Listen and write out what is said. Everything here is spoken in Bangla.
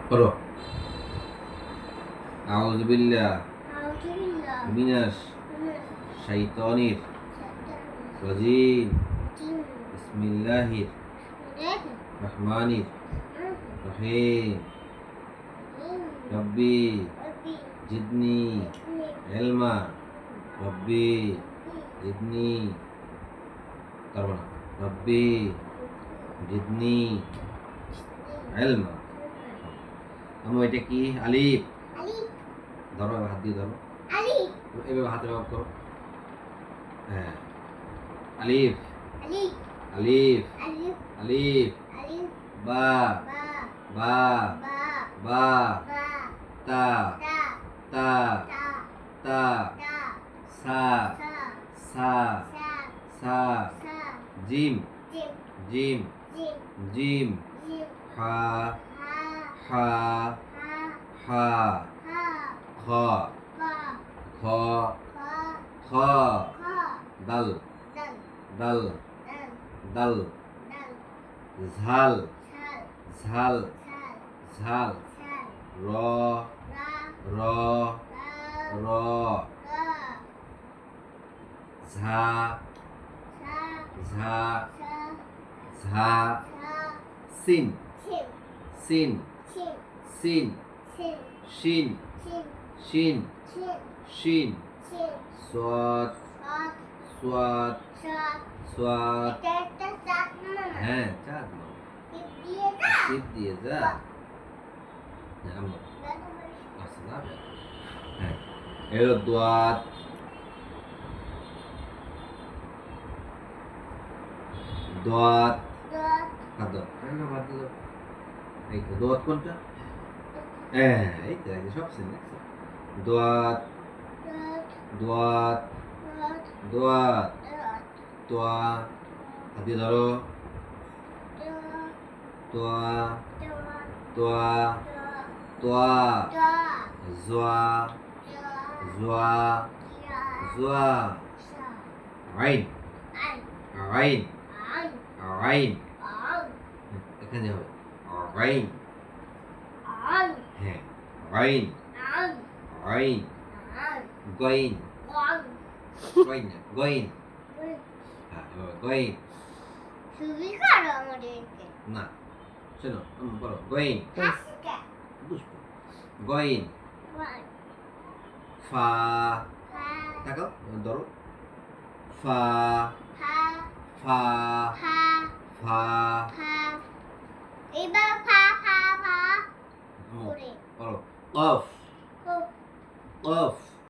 করো। আউযু বিল্লাহ মিনাশ শাইতানির রাজিম। বিসমিল্লাহির রহমানির রহিম। রব্বি জিদনি ইলমা। রব্বি জিদনি পারবো না। রব্বি জিদনি ইলমা। আম্মু এটা কি? আলিফ। ধরো, এবার হাত দিয়ে ধরো। এভাবে হাতে ব্যবহার করো। হ্যাঁ, আলিফ আলিফ আলিফ। বা বা বা তা তা তা সা সা সা জিম জিম জিম হা হা হা খ খ খ দাল দাল দাল ঝাল ঝাল ঝাল র র র ঝা ঝা ঝা সিন সিন সিন শিন শিন শিন সাদ সাদ সাদ। হ্যাঁ, চাঁদ টিপ দিয়ে যা। হ্যাঁ, আম্মু আসসালাম। হ্যাঁ, এলো দোয়াত দোয়াত। হাত দাও, হাত দাও। এই তো দোয়াত কোনটা? হ্যাঁ, এই তো সব সিন দেখছো। দোয়াত দোয়াত দোয়াত তোয়া। হাত দিয়ে ধরো। তোয়া তোয়া তোয়া জোয়া জোয়া জোয়া আইন আইন আইন। এখানে হবে আইন। হ্যাঁ, আইন আইন গইন গইন না গইন। হ্যাঁ, এভাবে গইন না। শোনো, বলো গইন। দুষ্টু। গইন ফা। তাকাও, ধরো। ফা ফা ফা। বলো কফ কফ